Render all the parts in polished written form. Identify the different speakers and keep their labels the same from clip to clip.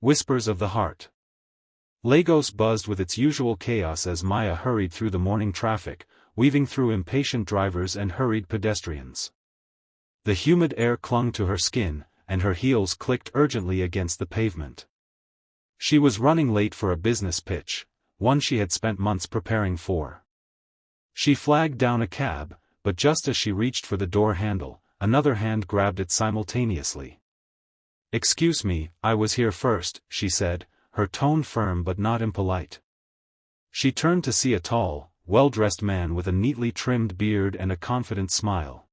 Speaker 1: Whispers of the Heart. Lagos buzzed with its usual chaos as Maya hurried through the morning traffic, weaving through impatient drivers and hurried pedestrians. The humid air clung to her skin, and her heels clicked urgently against the pavement. She was running late for a business pitch, one she had spent months preparing for. She flagged down a cab, but just as she reached for the door handle, another hand grabbed it simultaneously. "Excuse me, I was here first," she said, her tone firm but not impolite. She turned to see a tall, well-dressed man with a neatly trimmed beard and a confident smile.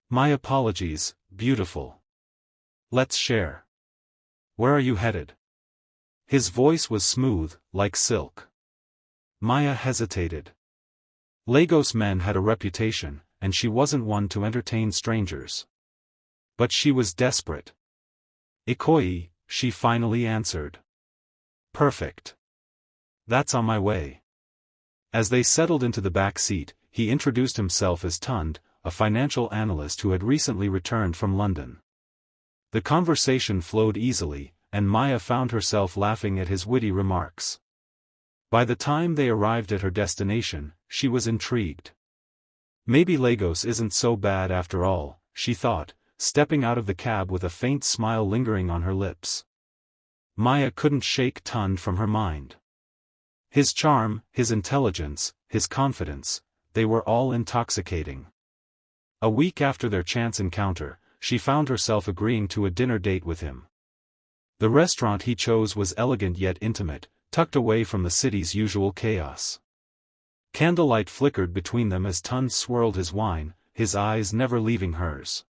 Speaker 1: "My apologies, beautiful. Let's share. Where are you headed?" His voice was smooth, like silk. Maya hesitated. Lagos men had a reputation, and she wasn't one to entertain strangers. But she was desperate. "Ikoyi," she finally answered. "Perfect. That's on my way." As they settled into the back seat, he introduced himself as Tund, a financial analyst who had recently returned from London. The conversation flowed easily, and Maya found herself laughing at his witty remarks. By the time they arrived at her destination, she was intrigued. Maybe Lagos isn't so bad after all, she thought, stepping out of the cab with a faint smile lingering on her lips. Maya couldn't shake Tund from her mind. His charm, his intelligence, his confidence, they were all intoxicating. A week after their chance encounter, she found herself agreeing to a dinner date with him. The restaurant he chose was elegant yet intimate, tucked away from the city's usual chaos. Candlelight flickered between them as Tund swirled his wine, his eyes never leaving hers.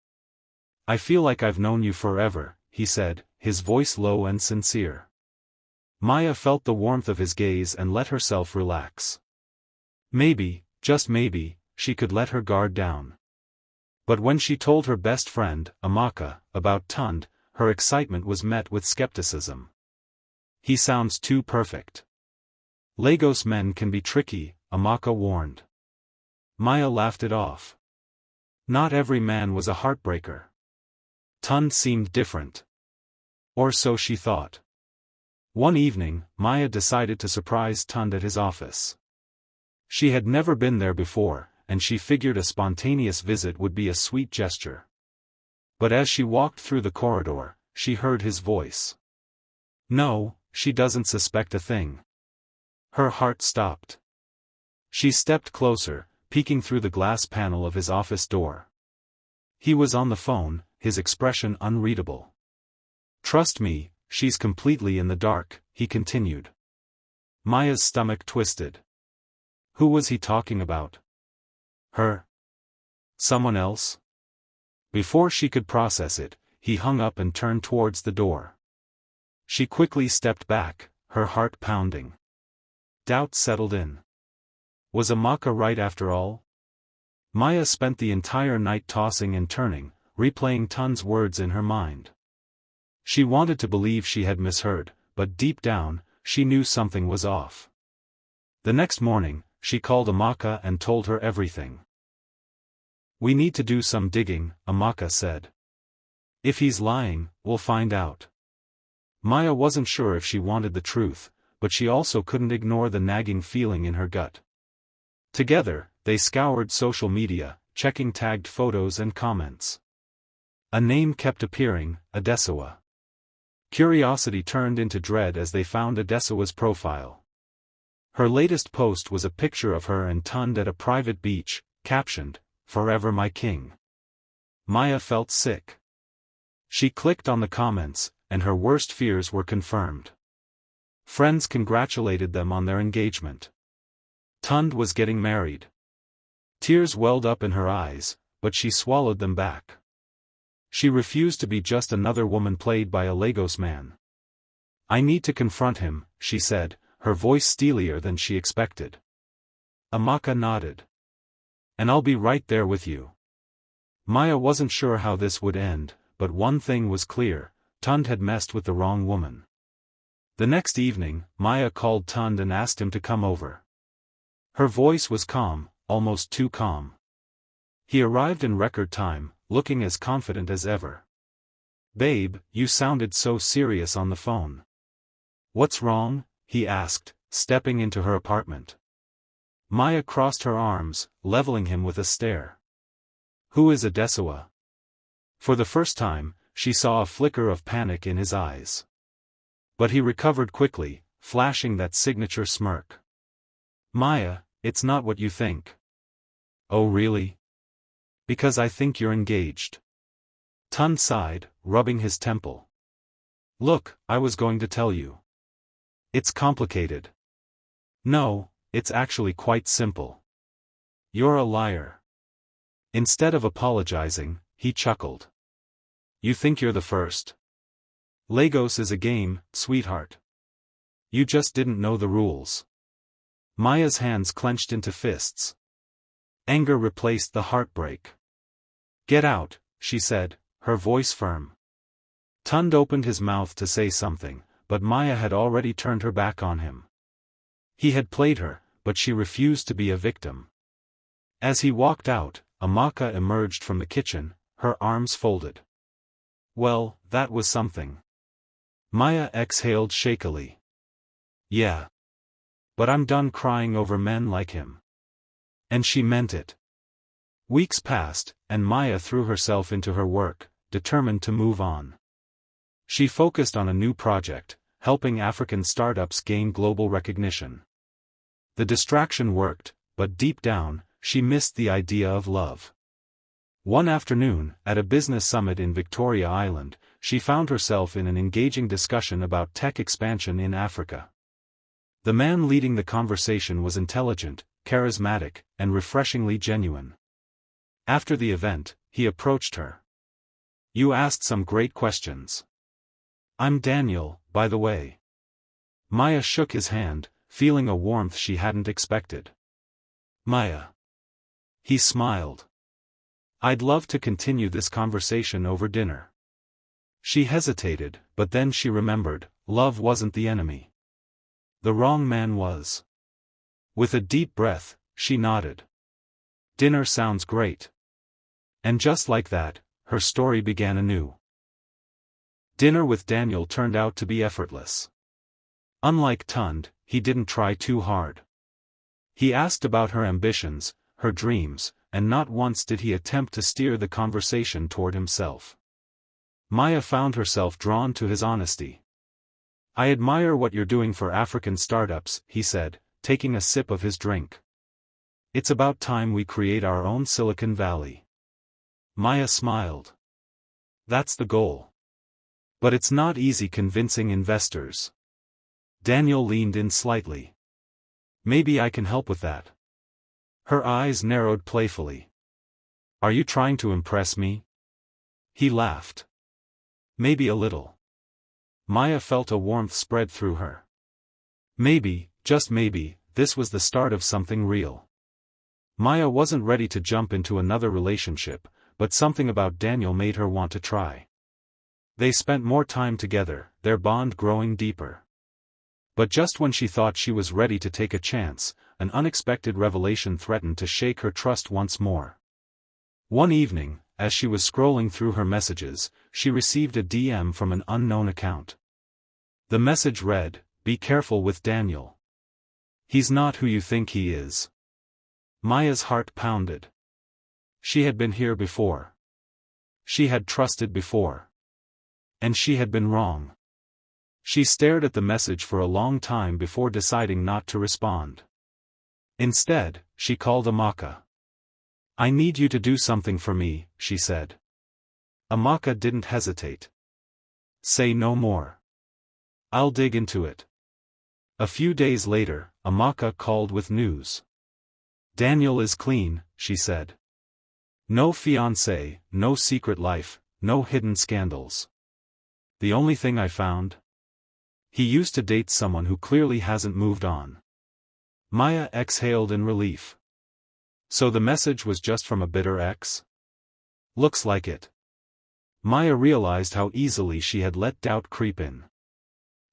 Speaker 1: "I feel like I've known you forever," he said, his voice low and sincere. Maya felt the warmth of his gaze and let herself relax. Maybe, just maybe, she could let her guard down. But when she told her best friend, Amaka, about Tund, her excitement was met with skepticism. "He sounds too perfect." "Lagos men can be tricky," Amaka warned. Maya laughed it off. Not every man was a heartbreaker. Tund seemed different. Or so she thought. One evening, Maya decided to surprise Tund at his office. She had never been there before, and she figured a spontaneous visit would be a sweet gesture. But as she walked through the corridor, she heard his voice. "No, she doesn't suspect a thing." Her heart stopped. She stepped closer, peeking through the glass panel of his office door. He was on the phone, his expression unreadable. "Trust me, she's completely in the dark," he continued. Maya's stomach twisted. Who was he talking about? Her? Someone else? Before she could process it, he hung up and turned towards the door. She quickly stepped back, her heart pounding. Doubt settled in. Was Amaka right after all? Maya spent the entire night tossing and turning, replaying Tund's words in her mind. She wanted to believe she had misheard, but deep down, she knew something was off. The next morning, she called Amaka and told her everything. "We need to do some digging," Amaka said. "If he's lying, we'll find out." Maya wasn't sure if she wanted the truth, but she also couldn't ignore the nagging feeling in her gut. Together, they scoured social media, checking tagged photos and comments. A name kept appearing, Adesawa. Curiosity turned into dread as they found Adesawa's profile. Her latest post was a picture of her and Tund at a private beach, captioned, "Forever my king." Maya felt sick. She clicked on the comments, and her worst fears were confirmed. Friends congratulated them on their engagement. Tund was getting married. Tears welled up in her eyes, but she swallowed them back. She refused to be just another woman played by a Lagos man. "I need to confront him," she said, her voice steelier than she expected. Amaka nodded. "And I'll be right there with you." Maya wasn't sure how this would end, but one thing was clear, Tund had messed with the wrong woman. The next evening, Maya called Tund and asked him to come over. Her voice was calm, almost too calm. He arrived in record time, looking as confident as ever. "Babe, you sounded so serious on the phone." "What's wrong?" he asked, stepping into her apartment. Maya crossed her arms, leveling him with a stare. "Who is Adesua?" For the first time, she saw a flicker of panic in his eyes. But he recovered quickly, flashing that signature smirk. "Maya, it's not what you think." "Oh really?" "Because I think you're engaged." Tun sighed, rubbing his temple. "Look, I was going to tell you. It's complicated." "No, it's actually quite simple." "You're a liar." Instead of apologizing, he chuckled. "You think you're the first? Lagos is a game, sweetheart. You just didn't know the rules." Maya's hands clenched into fists. Anger replaced the heartbreak. "Get out," she said, her voice firm. Tund opened his mouth to say something, but Maya had already turned her back on him. He had played her, but she refused to be a victim. As he walked out, Amaka emerged from the kitchen, her arms folded. "Well, that was something." Maya exhaled shakily. "Yeah. But I'm done crying over men like him." And she meant it. Weeks passed, and Maya threw herself into her work, determined to move on. She focused on a new project, helping African startups gain global recognition. The distraction worked, but deep down, she missed the idea of love. One afternoon, at a business summit in Victoria Island, she found herself in an engaging discussion about tech expansion in Africa. The man leading the conversation was intelligent, charismatic, and refreshingly genuine. After the event, he approached her. "You asked some great questions. I'm Daniel, by the way." Maya shook his hand, feeling a warmth she hadn't expected. "Maya." He smiled. "I'd love to continue this conversation over dinner." She hesitated, but then she remembered, love wasn't the enemy. The wrong man was. With a deep breath, she nodded. "Dinner sounds great." And just like that, her story began anew. Dinner with Daniel turned out to be effortless. Unlike Tund, he didn't try too hard. He asked about her ambitions, her dreams, and not once did he attempt to steer the conversation toward himself. Maya found herself drawn to his honesty. "I admire what you're doing for African startups," he said, taking a sip of his drink. "It's about time we create our own Silicon Valley." Maya smiled. "That's the goal. But it's not easy convincing investors." Daniel leaned in slightly. "Maybe I can help with that." Her eyes narrowed playfully. "Are you trying to impress me?" He laughed. "Maybe a little." Maya felt a warmth spread through her. Maybe, just maybe, this was the start of something real. Maya wasn't ready to jump into another relationship, but something about Daniel made her want to try. They spent more time together, their bond growing deeper. But just when she thought she was ready to take a chance, an unexpected revelation threatened to shake her trust once more. One evening, as she was scrolling through her messages, she received a DM from an unknown account. The message read, "Be careful with Daniel. He's not who you think he is." Maya's heart pounded. She had been here before. She had trusted before. And she had been wrong. She stared at the message for a long time before deciding not to respond. Instead, she called Amaka. "I need you to do something for me," she said. Amaka didn't hesitate. "Say no more. I'll dig into it." A few days later, Amaka called with news. "Daniel is clean," she said. "No fiancé, no secret life, no hidden scandals. The only thing I found? He used to date someone who clearly hasn't moved on." Maya exhaled in relief. So the message was just from a bitter ex? Looks like it. Maya realized how easily she had let doubt creep in.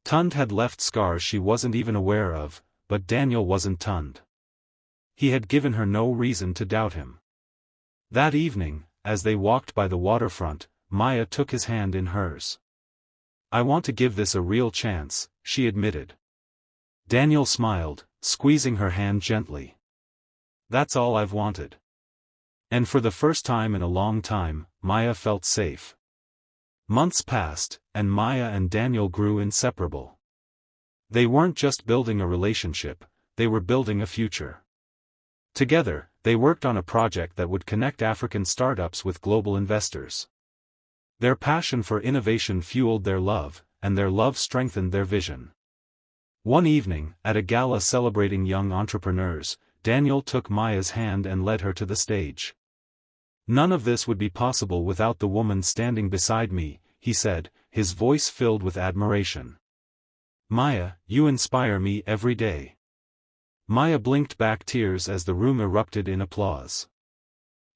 Speaker 1: Tund had left scars she wasn't even aware of, but Daniel wasn't Tund. He had given her no reason to doubt him. That evening, as they walked by the waterfront, Maya took his hand in hers. I want to give this a real chance, she admitted. Daniel smiled, squeezing her hand gently. That's all I've wanted. And for the first time in a long time, Maya felt safe. Months passed, and Maya and Daniel grew inseparable. They weren't just building a relationship, they were building a future. Together, they worked on a project that would connect African startups with global investors. Their passion for innovation fueled their love, and their love strengthened their vision. One evening, at a gala celebrating young entrepreneurs, Daniel took Maya's hand and led her to the stage. "None of this would be possible without the woman standing beside me," he said, his voice filled with admiration. "Maya, you inspire me every day." Maya blinked back tears as the room erupted in applause.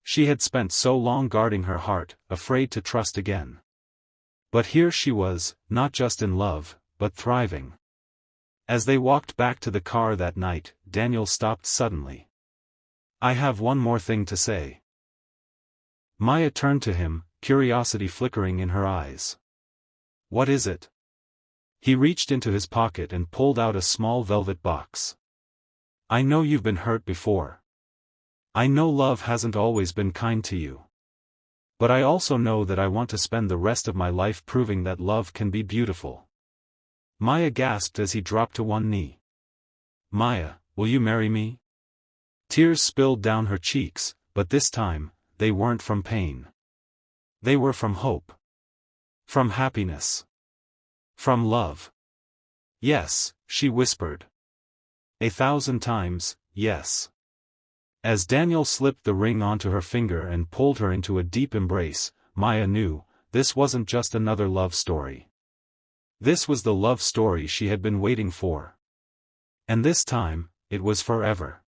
Speaker 1: She had spent so long guarding her heart, afraid to trust again. But here she was, not just in love, but thriving. As they walked back to the car that night, Daniel stopped suddenly. "I have one more thing to say." Maya turned to him, curiosity flickering in her eyes. "What is it?" He reached into his pocket and pulled out a small velvet box. "I know you've been hurt before. I know love hasn't always been kind to you. But I also know that I want to spend the rest of my life proving that love can be beautiful." Maya gasped as he dropped to one knee. "Maya, will you marry me?" Tears spilled down her cheeks, but this time, they weren't from pain. They were from hope. From happiness. From love. "Yes," she whispered. 1,000 times, yes. As Daniel slipped the ring onto her finger and pulled her into a deep embrace, Maya knew, this wasn't just another love story. This was the love story she had been waiting for. And this time, it was forever.